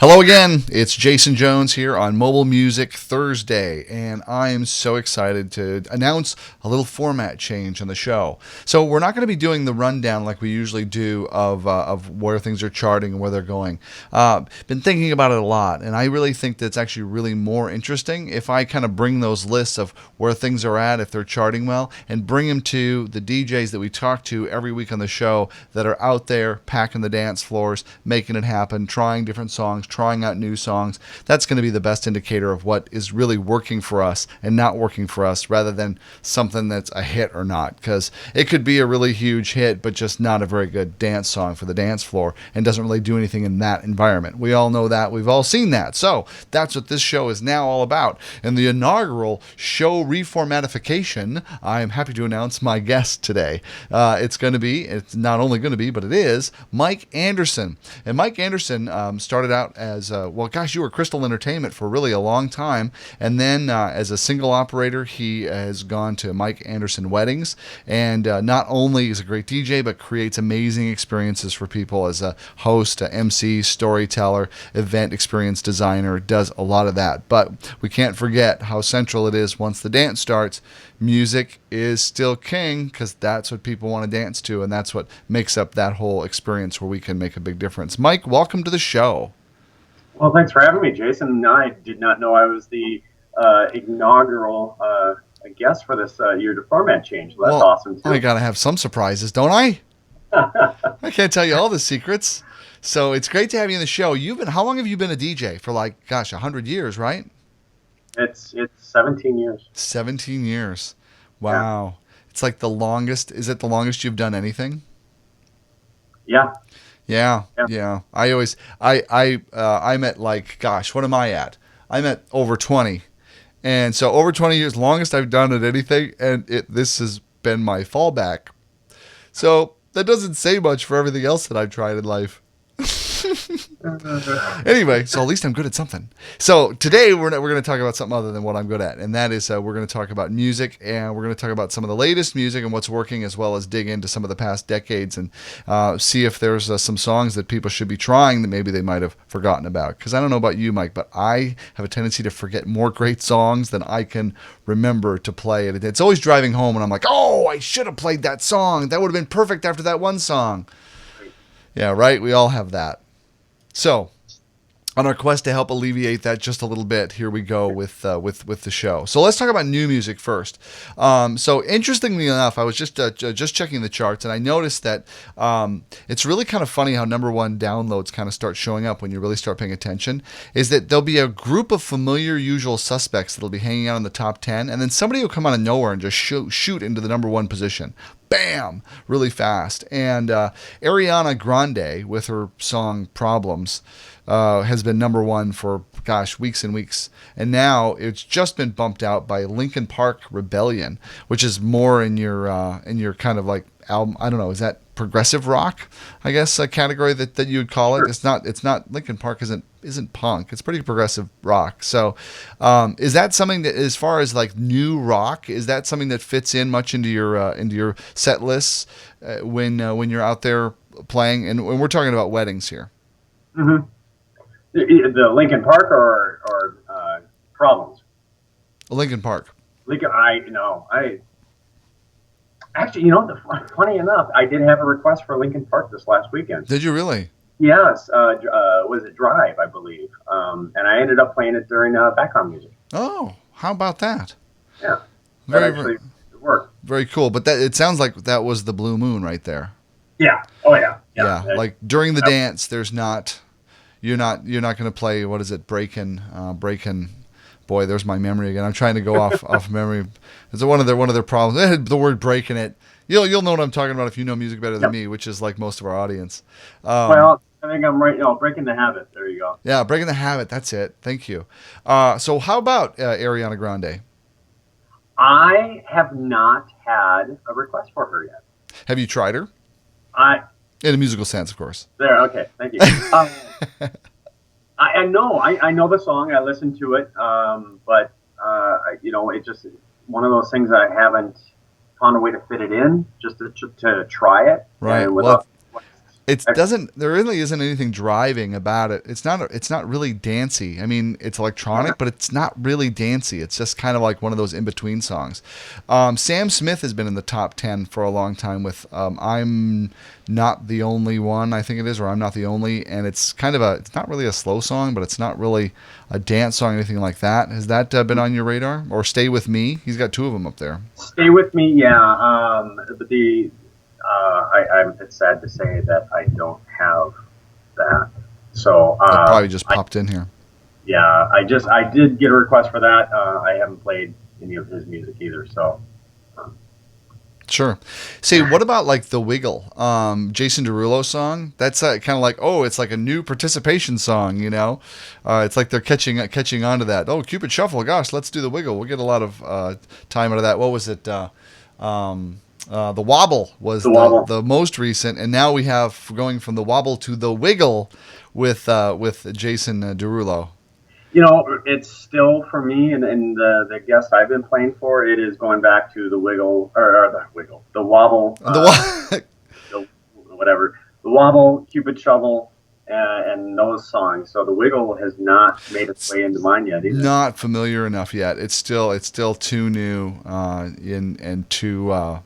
Hello again, it's Jason Jones here on Mobile Music Thursday, and I am so excited to announce a little format change on the show. So we're not going to be doing the rundown like we usually do of where things are charting and where they're going. Been thinking about it a lot, and I really think that's actually really more interesting if I kind of bring those lists of where things are at, if they're charting well, and bring them to the DJs that we talk to every week on the show that are out there packing the dance floors, making it happen, trying different songs, trying out new songs. That's going to be the best indicator of what is really working for us and not working for us, rather than something that's a hit or not, because it could be a really huge hit but just not a very good dance song for the dance floor and doesn't really do anything in that environment. We all know that. We've all seen that. So that's what this show is now all about. In the inaugural show reformatification, I am happy to announce my guest today. It's not only going to be, but it is Mike Anderson. And Mike Anderson started out as, you were Crystal Entertainment for really a long time. And then as a single operator, he has gone to Mike Anderson Weddings. And not only is a great DJ, but creates amazing experiences for people as a host, a MC, storyteller, event experience designer, does a lot of that. But we can't forget how central it is once the dance starts. Music is still king, because that's what people want to dance to, and that's what makes up that whole experience where we can make a big difference. Mike, welcome to the show. Well, thanks for having me, Jason. I did not know I was the inaugural guest for this year to format change. That's awesome, too. I got to have some surprises, don't I? I can't tell you all the secrets. So it's great to have you on the show. How long have you been a DJ? For 100 years, right? It's 17 years. 17 years. Wow. Yeah. It's like the longest. Is it the longest you've done anything? Yeah. Yeah. I'm at what am I at? I'm at over 20. And so over 20 years, longest I've done at anything, and this has been my fallback. So that doesn't say much for everything else that I've tried in life. Anyway, so at least I'm good at something. So today we're going to talk about something other than what I'm good at, and that is we're going to talk about music, and we're going to talk about some of the latest music and what's working, as well as dig into some of the past decades and see if there's some songs that people should be trying that maybe they might have forgotten about. Because I don't know about you, Mike, but I have a tendency to forget more great songs than I can remember to play. It's always driving home, and I'm like, oh, I should have played that song. That would have been perfect after that one song. Yeah, right? We all have that. So, on our quest to help alleviate that just a little bit, here we go with the show. So let's talk about new music first. So interestingly enough, I was just checking the charts, and I noticed that it's really kind of funny how number one downloads kind of start showing up when you really start paying attention. Is that there'll be a group of familiar usual suspects that'll be hanging out in the top 10, and then somebody will come out of nowhere and just shoot into the number one position. Bam! Really fast. And Ariana Grande, with her song Problems, has been number one for, weeks and weeks. And now it's just been bumped out by Linkin Park Rebellion, which is more in your kind of like album, I don't know, is that progressive rock, I guess, a category that you would call it? It's not Linkin Park isn't punk. It's pretty progressive rock. So is that something that, as far as like new rock, is that something that fits in much into your set lists when you're out there playing? And we're talking about weddings here. Mm-hmm. The Linkin Park or Problems? Linkin Park. Actually, funny enough, I did have a request for Linkin Park this last weekend. Did you really? Yes. Was it Drive, I believe? And I ended up playing it during background music. Oh, how about that? Yeah. It worked. Very cool. But it sounds like that was the Blue Moon right there. Yeah. Oh, yeah. Yeah. Like during the dance, there's not... You're not going to play, what is it, Breakin'. Boy, there's my memory again. I'm trying to go off memory. It's one of their problems. They had the word breaking it. You'll know what I'm talking about if you know music better than me, which is like most of our audience. Well, I think I'm right. Breaking the Habit. There you go. Yeah, Breaking the Habit. That's it. Thank you. So how about Ariana Grande? I have not had a request for her yet. Have you tried her? In a musical sense, of course. There, okay, thank you. I know the song. I listened to it, but it's just one of those things I haven't found a way to fit it in, just to try it. Right. It doesn't. There really isn't anything driving about it. It's not. It's not really dancey. I mean, it's electronic, but it's not really dancey. It's just kind of like one of those in between songs. Sam Smith has been in the top 10 for a long time with "I'm Not the Only One." I think it is, or "I'm Not the Only," and it's kind of a. It's not really a slow song, but it's not really a dance song or anything like that. Has that been on your radar? Or "Stay with Me"? He's got two of them up there. Stay with me, yeah. But it's sad to say that I don't have that. So That probably just popped in here. yeah, I did get a request for that. I haven't played any of his music either. So Sure. See, what about like the Wiggle, Jason Derulo song? That's kind of like, oh, it's like a new participation song, you know? It's like they're catching on to that. Oh, Cupid Shuffle, gosh, let's do the Wiggle. We'll get a lot of time out of that. What was it? The Wobble was the most recent, and now we have going from the Wobble to the Wiggle with Jason Derulo. you know, it's still for me and the guest I've been playing for. It is going back to the Wiggle or the Wiggle, the Wobble, whatever, the Wobble, Cupid Shovel, and those songs. So the Wiggle has not made its way into mine yet either. Not familiar enough yet. It's still too new and too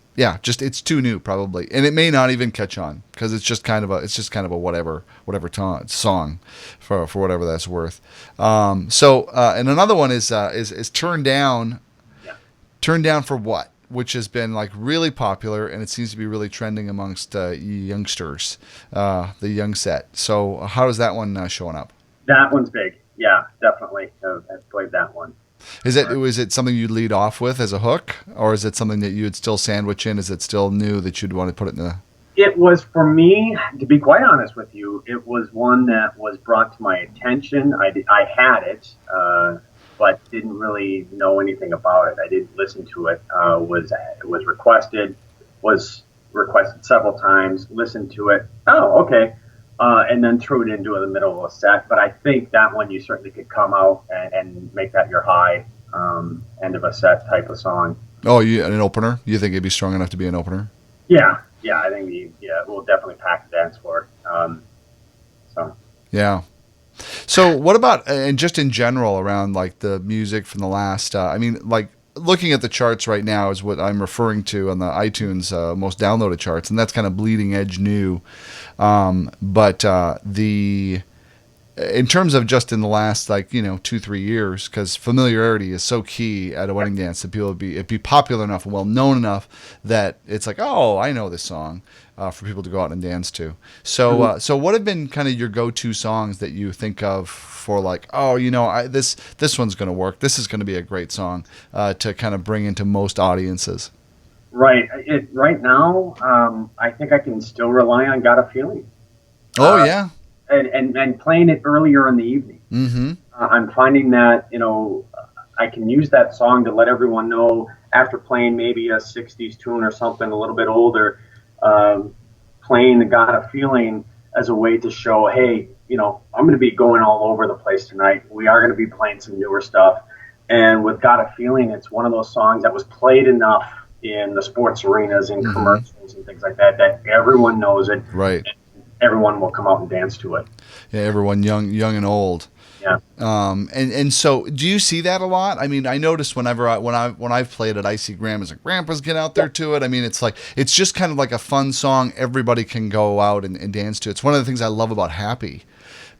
just it's too new probably, and it may not even catch on because it's just kind of a whatever song for whatever that's worth. And another one is Turn Down. Yeah. Turn Down for What? Which has been like really popular, and it seems to be really trending amongst youngsters, the young set. So how is that one showing up? That one's big. Yeah, definitely. I've played that one. Is it something you'd lead off with as a hook, or is it something that you'd still sandwich in? Is it still new that you'd want to put it in the? It was, for me, to be quite honest with you, it was one that was brought to my attention. I had it, but didn't really know anything about it. I didn't listen to it. Was requested several times. Listened to it. Oh, okay. And then threw it into the middle of a set. But I think that one you certainly could come out and make that your high end of a set type of song. Oh, an opener? You think it'd be strong enough to be an opener? Yeah, I think we'll definitely pack the dance floor. Yeah. So what about, and just in general around like the music from the last, like looking at the charts right now is what I'm referring to on the iTunes most downloaded charts, and that's kind of bleeding edge new. But in terms of just in the last 2-3 years, because familiarity is so key at a wedding dance that people it'd be popular enough and well known enough that it's like, oh, I know this song, for people to go out and dance to. So so what have been kind of your go-to songs that you think of for like, oh, this one's going to work, this is going to be a great song to kind of bring into most audiences? Right. Right now, I think I can still rely on "Got a Feeling." Oh yeah. And playing it earlier in the evening. Mm-hmm. I'm finding that I can use that song to let everyone know after playing maybe a '60s tune or something a little bit older, playing the "Got a Feeling" as a way to show, hey, I'm going to be going all over the place tonight. We are going to be playing some newer stuff, and with "Got a Feeling," it's one of those songs that was played enough in the sports arenas and commercials and things like that everyone knows it. Right. Everyone will come out and dance to it. Yeah, everyone, young and old. Yeah. And so, do you see that a lot? I mean, I noticed when I've played it, I see grandmas and grandpas get out there to it. I mean, it's just kind of like a fun song everybody can go out and dance to. It's one of the things I love about Happy,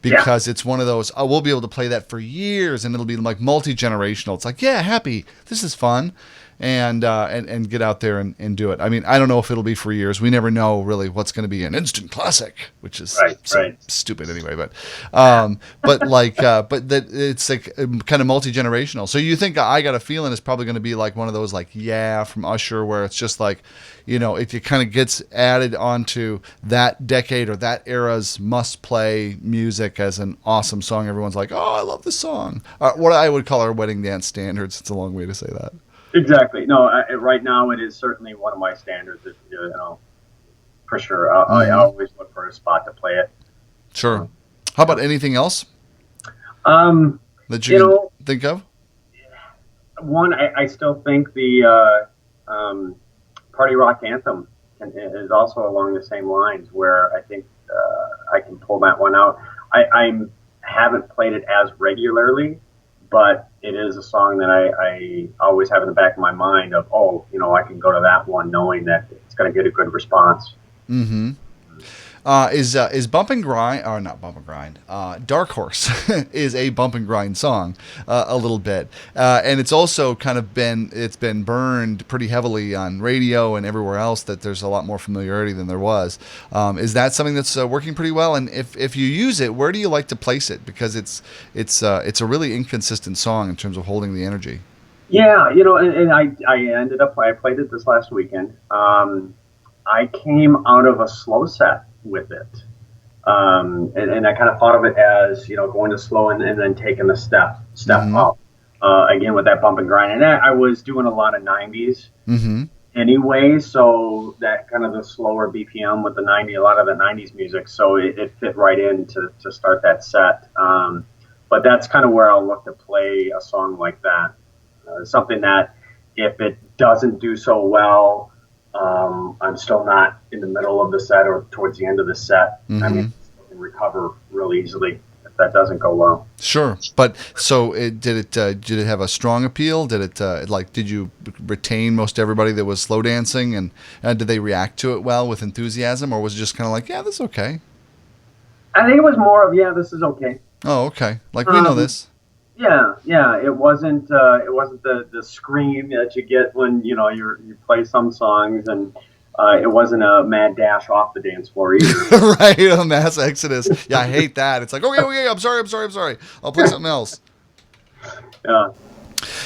because it's one of those, we'll be able to play that for years, and it'll be like multi-generational. It's like, yeah, Happy, this is fun. And get out there and do it. I mean, I don't know if it'll be for years. We never know really what's going to be an instant classic, which is stupid anyway. But but that it's like kind of multi-generational. So you think "I Got a Feeling" is probably going to be like one of those like from Usher, where it's just like, it kind of gets added onto that decade or that era's must-play music as an awesome song. Everyone's like, oh, I love this song. What I would call our wedding dance standards. It's a long way to say that. Exactly. No, right now it is certainly one of my standards. For sure. I always look for a spot to play it. Sure. How about anything else that you can think of? One, I still think the party rock anthem is also along the same lines, where I think I can pull that one out. I haven't played it as regularly, but it is a song that I always have in the back of my mind of, I can go to that one knowing that it's going to get a good response. Mm-hmm. Is Bump and Grind, or not Bump and Grind, Dark Horse is a Bump and Grind song a little bit. And it's also kind of been burned pretty heavily on radio and everywhere else, that there's a lot more familiarity than there was. Is that something that's working pretty well? And if you use it, where do you like to place it? Because it's a really inconsistent song in terms of holding the energy. Yeah, and I played it this last weekend. I came out of a slow set with it. And I kind of thought of it as, going to slow and then taking the step Mm-hmm. up. Again, with that bump and grind. And I was doing a lot of 90's Mm-hmm. anyway, so that kind of the slower BPM with a lot of the 90's music. So it fit right in to start that set. But that's kind of where I'll look to play a song like that. Something that if it doesn't do so well, I'm still not in the middle of the set or towards the end of the set. Mm-hmm. I mean, I can recover really easily if that doesn't go well. Sure, but so did it have a strong appeal? Did it did you retain most everybody that was slow dancing, and did they react to it well with enthusiasm, or was it just kind of like, yeah, this is okay? I think it was more of, yeah, this is okay. Oh, okay. Like, we know this. Yeah. It wasn't the scream that you get when you play some songs, and it wasn't a mad dash off the dance floor either. Right, a mass exodus. Yeah, I hate that. It's like, okay, I'm sorry. I'll play something else. Yeah.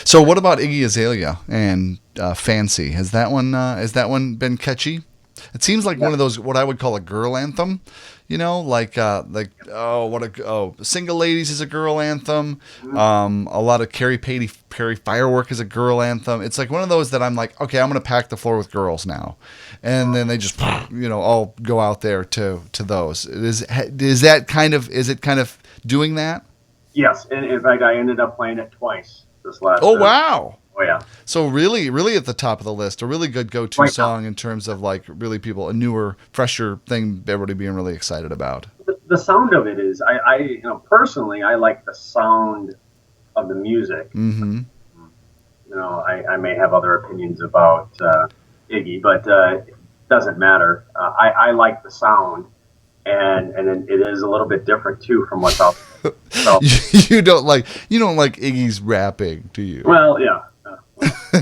So, what about Iggy Azalea and Fancy? Has that one been catchy? It seems like one of those, what I would call a girl anthem. Single Ladies is a girl anthem. A lot of Carrie Perry Firework is a girl anthem. It's like one of those that I'm like, okay, I'm going to pack the floor with girls now. And then they just, all go out there to those. Is it kind of doing that? Yes, and in fact, I ended up playing it twice this last. Oh, wow. Oh, yeah. So really at the top of the list, a really good go-to song in terms of like really people, a newer, fresher thing everybody being really excited about. The sound of it is, personally, I like the sound of the music. Mm-hmm. I may have other opinions about Iggy, but it doesn't matter. I like the sound, and it is a little bit different too from what's out there. So, you don't like Iggy's rapping, do you? well, yeah.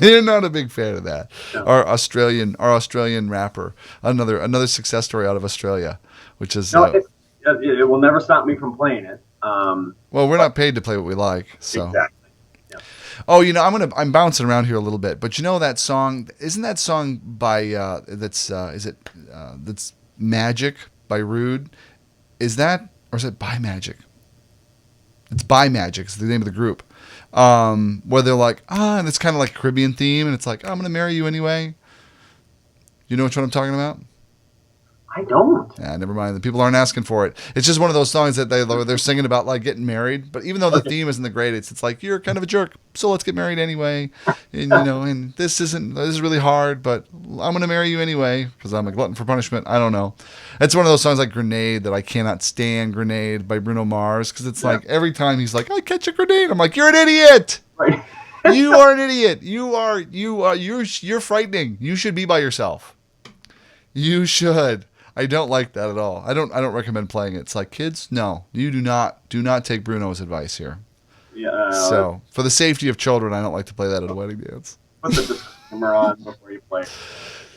You're not a big fan of that. No. Our Australian rapper, another success story out of Australia, which is It will never stop me from playing it. Well, we're not paid to play what we like, so. Exactly. Yeah. Oh, I'm bouncing around here a little bit, but that song, isn't that song by that's Magic by Rude? Is that, or is it by Magic? It's by Magic. It's the name of the group. Where they're like, and it's kind of like a Caribbean theme, and it's like, I'm gonna marry you anyway. You know which one I'm talking about? I don't. Yeah, never mind. The people aren't asking for it. It's just one of those songs that they're singing about like getting married. But even though the theme isn't the greatest, it's like, you're kind of a jerk, so let's get married anyway. And and this is really hard, but I'm gonna marry you anyway because I'm a glutton for punishment. I don't know. It's one of those songs like Grenade that I cannot stand. Grenade by Bruno Mars, because it's like every time he's like, I catch a grenade, I'm like, you're an idiot. Right. You are an idiot. You're frightening. You should be by yourself. You should. I don't like that at all. I don't recommend playing it. It's like, kids, no, you do not take Bruno's advice here. Yeah. So, for the safety of children, I don't like to play that at a wedding dance. Put the disclaimer on before you play.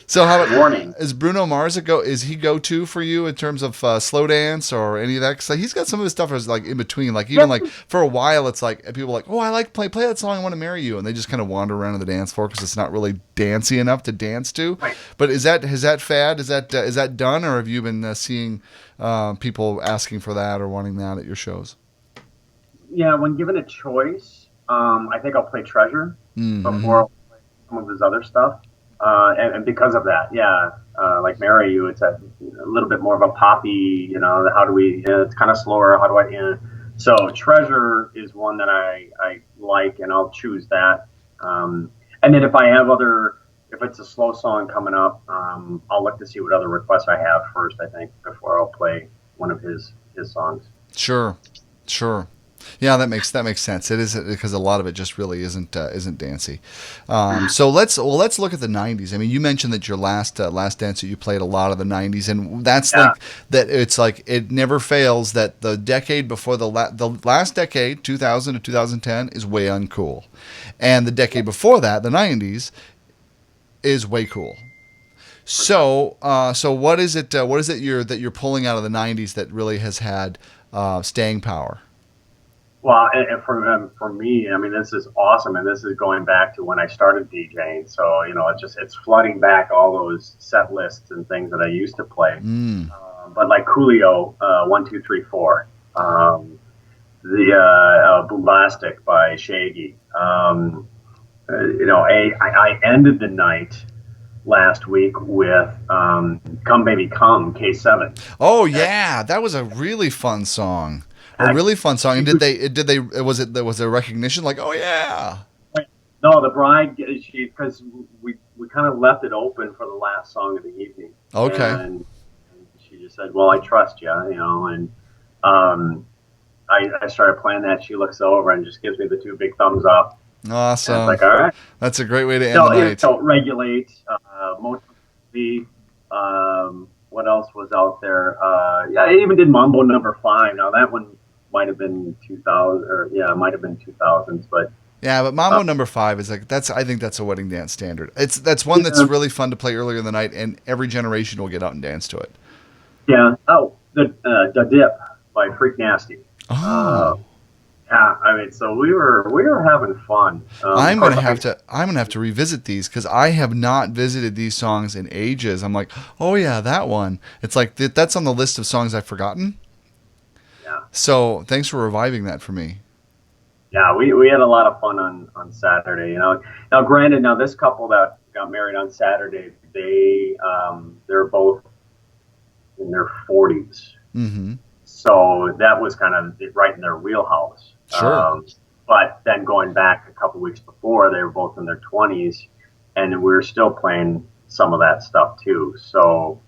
So, how about Warning. Is Bruno Mars is he go-to for you in terms of slow dance or any of that? Because he's got some of his stuff is like in between. Like even like for a while, it's like people are like, oh, I like play that song, I Want to Marry You, and they just kind of wander around the dance floor because it's not really dancey enough to dance to. Right. But has that fad? Is that done, or have you been seeing people asking for that or wanting that at your shows? Yeah, when given a choice, I think I'll play Treasure before I'll play some of his other stuff. And because of that, like Marry You, it's a little bit more of a poppy, how do we, it's kind of slower, how do I, so Treasure is one that I like, and I'll choose that. And then if it's a slow song coming up, I'll look to see what other requests I have first, I think, before I'll play one of his songs. Sure, sure. Yeah, that makes sense. It is because a lot of it just really isn't dancey. So let's look at the '90s. I mean, you mentioned that your last dance that you played a lot of the '90s, and that's Yeah. like that. It's like it never fails that the decade before the last decade, 2000 to 2010, is way uncool, and the decade before that, the '90s, is way cool. So, so what is it? What is it that you're pulling out of the '90s that really has had staying power? Well, and for me, I mean, this is awesome, and this is going back to when I started DJing. So it's flooding back all those set lists and things that I used to play. Mm. But like Coolio, 1, 2, 3, 4, the Bombastic by Shaggy. I ended the night last week with "Come Baby Come" K7. Oh yeah, that was a really fun song. A really fun song. And was there recognition like, oh yeah? No, the bride, because we kind of left it open for the last song of the evening. Okay. And she just said, "Well, I trust you," and I started playing that. She looks over and just gives me the 2 big thumbs up. Awesome. And it's like, all right. That's a great way to end the night. So Regulate, Motor V, what else was out there? I even did Mambo number 5. Now that one might have been 2000, or it might have been 2000s, but yeah, but Mambo number 5 is like I think that's a wedding dance standard. That's one that's really fun to play earlier in the night, and every generation will get out and dance to it. Yeah. Oh, the Dip by Freak Nasty. Oh. Yeah, I mean, so we were having fun. I'm gonna have to revisit these because I have not visited these songs in ages. I'm like, oh yeah, that one. It's like that's on the list of songs I've forgotten. Yeah. So thanks for reviving that for me. Yeah, we had a lot of fun on Saturday. Now granted, this couple that got married on Saturday, they're both in their 40s. Mm-hmm. So that was kind of right in their wheelhouse. Sure. But then going back a couple weeks before, they were both in their 20s, and we were still playing some of that stuff too. So,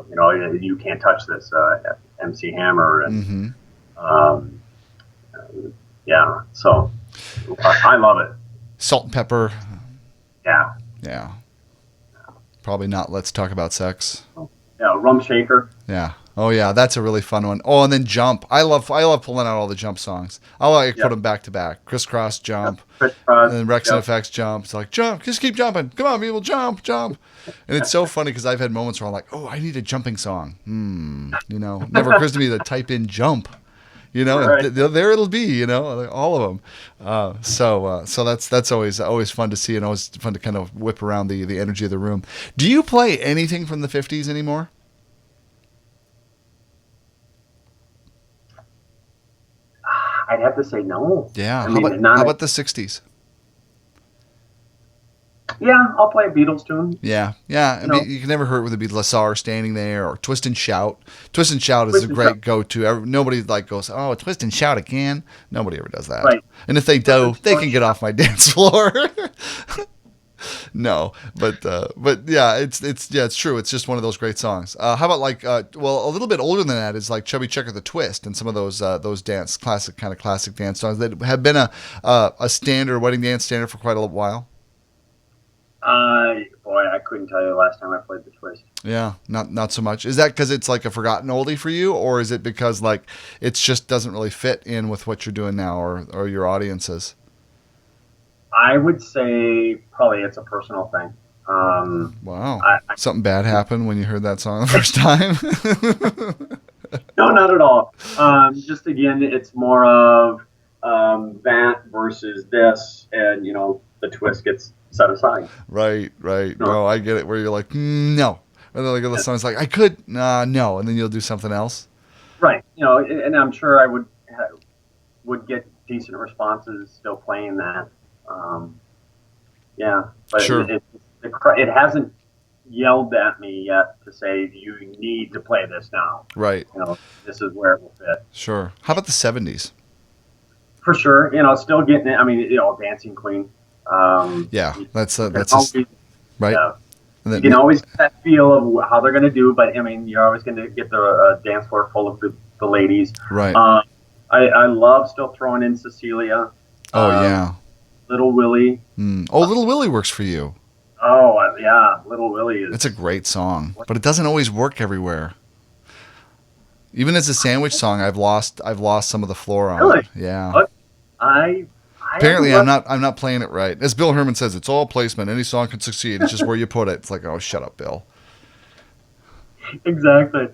You Can't Touch This, MC Hammer, and yeah. So I love it. Salt and Pepper. Yeah. Yeah. Probably not Let's Talk About Sex. Yeah, Rum Shaker. Yeah. Oh yeah, that's a really fun one. Oh, and then Jump. I love pulling out all the Jump songs. I like put them back to back. Crisscross Jump. Crisscross. And then Rex and Effects Jump. It's like jump, just keep jumping. Come on, people, jump. And it's so funny because I've had moments where I'm like, oh, I need a jumping song. Never occurs to me to type in jump. Right. And there it'll be. All of them. So that's always fun to see, and always fun to kind of whip around the energy of the room. Do you play anything from the 50s anymore? I'd have to say no. Yeah. I How mean, about the 60s? Yeah, I'll play a Beatles tune. Yeah. I mean, you can never hurt with a Beatles song standing there, or Twist and Shout. Twist and Shout is a great go-to. Nobody goes, oh, Twist and Shout again. Nobody ever does that. Right. And if they do, they can get off my dance floor. No, but yeah, it's true. It's just one of those great songs. How about a little bit older than that is like Chubby Checker the Twist and some of those classic dance songs that have been a standard wedding dance standard for quite a while. Boy, I couldn't tell you the last time I played the Twist. Yeah, not so much. Is that because it's like a forgotten oldie for you, or is it because like it just doesn't really fit in with what you're doing now or your audiences? I would say probably it's a personal thing. Wow. Something bad happened when you heard that song the first time? No, not at all. Just again, it's more of that versus this, and the Twist gets set aside. Right. No, I get it. Where you're like, no. And then the song's like, I could, no, and then you'll do something else. Right. And I'm sure I would get decent responses still playing that. Yeah, but sure. It hasn't yelled at me yet to say you need to play this now. Right. This is where it will fit. Sure. How about the 70s? For sure. Still getting it. I mean, Dancing Queen. Yeah, that's right. Yeah. And You can always get that feel of how they're going to do, but I mean, you're always going to get the dance floor full of the ladies. right. I love still throwing in Cecilia, Oh yeah. Little Willie. Oh, Little Willie works for you. Oh yeah, Little Willie is. It's a great song, but it doesn't always work everywhere. Even as a sandwich song, I've lost some of the floor on Really? it. Yeah. But I Apparently, I'm not playing it right. As Bill Herman says, it's all placement. Any song can succeed. It's just where you put it. It's like, oh, shut up, Bill. Exactly.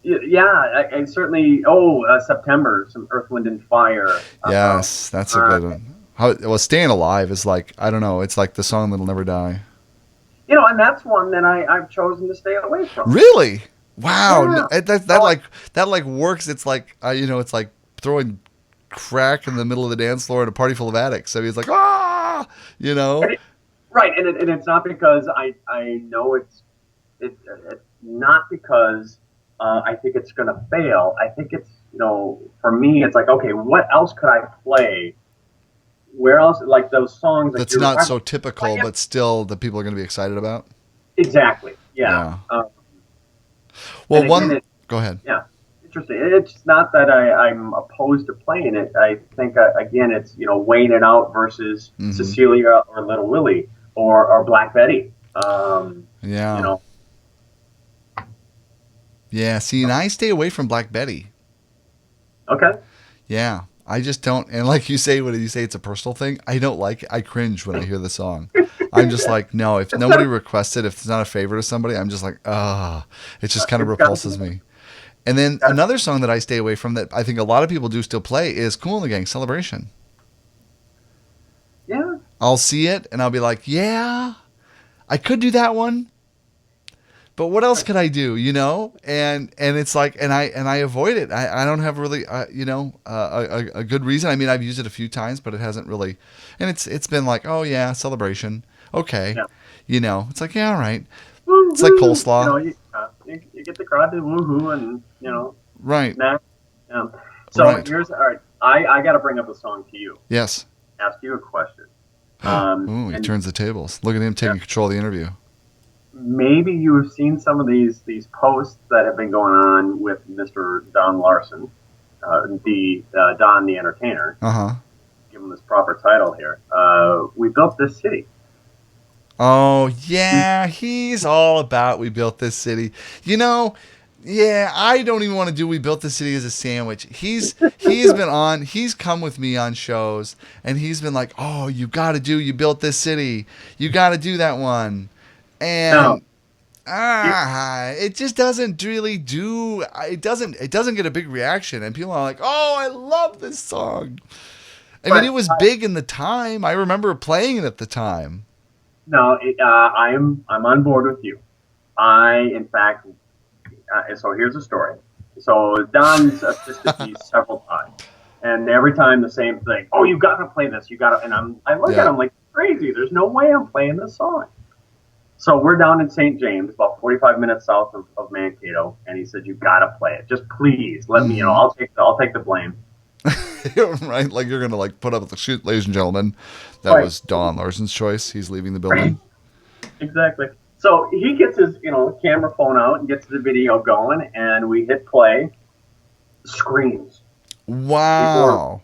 Yeah, I certainly. September, some Earth, Wind, and Fire. Yes, that's a good one. Well, Staying Alive is like, I don't know. It's like the song that'll never die. And that's one that I've chosen to stay away from. Really? Wow. Yeah. That like works. It's like it's like throwing crack in the middle of the dance floor at a party full of addicts. So he's like, ah, Right, and it's not because I know it's not because I think it's going to fail. I think it's for me it's like, okay, what else could I play? Where else, like those songs that that's not so typical, but still the people are going to be excited about. Exactly. Yeah. Well, go ahead. Yeah. Interesting. It's not that I'm opposed to playing it. I think again, it's weighing it out versus Cecilia or Little Willie or Black Betty. Yeah. Yeah. See, and I stay away from Black Betty. Okay. Yeah. I just don't. And like you say, when you say it's a personal thing, I don't like it. I cringe when I hear the song. I'm just like, no, if nobody requests it, if it's not a favorite of somebody, I'm just like, it just kind of repulses me. And then another song that I stay away from that I think a lot of people do still play is Kool and the Gang, Celebration. Yeah. I'll see it and I'll be like, yeah, I could do that one. But what else could I do, And it's like, and I avoid it. I don't have really, a good reason. I mean, I've used it a few times, but it hasn't really. And it's been like, oh yeah, Celebration, okay, It's like, yeah, all right. Woo-hoo. It's like coleslaw. You get the crowd to woohoo, and right. Nah. So here's all right. I got to bring up a song to you. Yes. Ask you a question. He turns the tables. Look at him taking control of the interview. Maybe you have seen some of these posts that have been going on with Mr. Don Larson, Don the Entertainer. Give him this proper title here. We built this city. Oh yeah, he's all about we built this city. Yeah, I don't even want to do we built this city as a sandwich. He's come with me on shows, and he's been like, oh, you got to do you built this city. You got to do that one. And it just doesn't really do. It doesn't get a big reaction, and people are like, "Oh, I love this song." I mean, it was big in the time. I remember playing it at the time. No, I'm on board with you. In fact, so here's a story. So Don's assisted me several times, and every time the same thing. Oh, you got to play this. You got to. And I look at him like crazy. There's no way I'm playing this song. So we're down in St. James, about 45 minutes south of Mankato, and he said, "You gotta play it. Just please let me. I'll take the blame." Right, like you're gonna put up with the shoot, ladies and gentlemen. That was Don Larson's choice. He's leaving the building. Exactly. So he gets his camera phone out and gets the video going, and we hit play. Screams. Wow.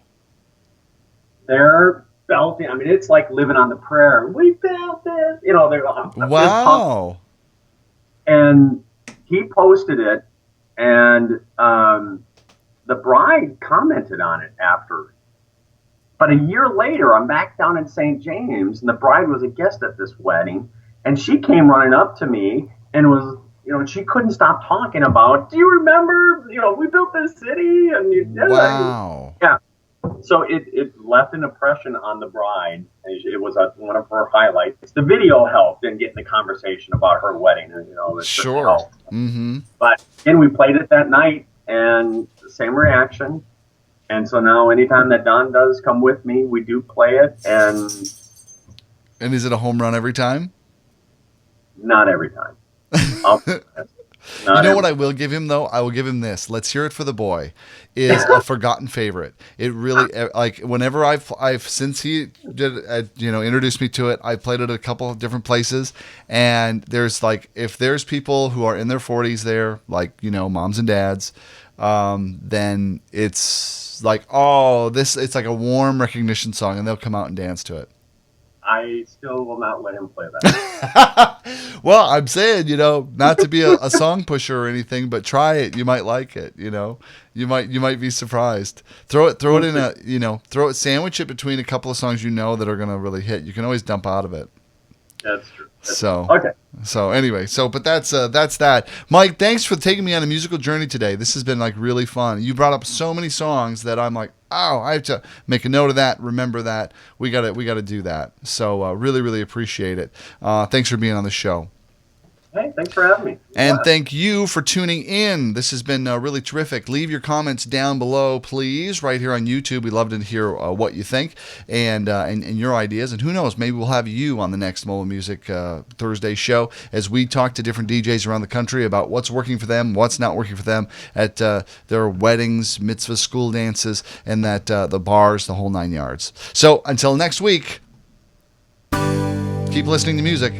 They're belting. I mean, it's like living on the prairie. We built this. They're wow. And he posted it, and the bride commented on it after. But a year later, I'm back down in St. James, and the bride was a guest at this wedding, and she came running up to me and was, she couldn't stop talking about, do you remember, we built this city? And wow. Yeah. So it left an impression on the bride. It was one of her highlights. The video helped in getting the conversation about her wedding. Sure. Mm-hmm. But again, we played it that night, and the same reaction. And so now anytime that Don does come with me, we do play it. And is it a home run every time? Not every time. You know what I will give him though? I will give him this. Let's Hear It for the Boy is a forgotten favorite. It really, like, whenever I've since he did introduced me to it, I played it a couple of different places, and there's like, if there's people who are in their 40s there, like, moms and dads, then it's like, it's like a warm recognition song, and they'll come out and dance to it. I still will not let him play that. Well, I'm saying, not to be a song pusher or anything, but try it. You might like it. You might be surprised. Throw it in sandwich it between a couple of songs that are gonna really hit. You can always dump out of it. That's true. Okay. So anyway, but that's that. Mike, thanks for taking me on a musical journey today. This has been like really fun. You brought up so many songs that I'm like, I have to make a note of that. Remember that. We gotta do that. So really, really appreciate it. Thanks for being on the show. Hey, thanks for having me. And thank you for tuning in. This has been really terrific. Leave your comments down below, please, right here on YouTube. We'd love to hear what you think and your ideas. And who knows, maybe we'll have you on the next Mobile Music Thursday show as we talk to different DJs around the country about what's working for them, what's not working for them at their weddings, mitzvahs, school dances, and the bars, the whole 9 yards. So until next week, keep listening to music.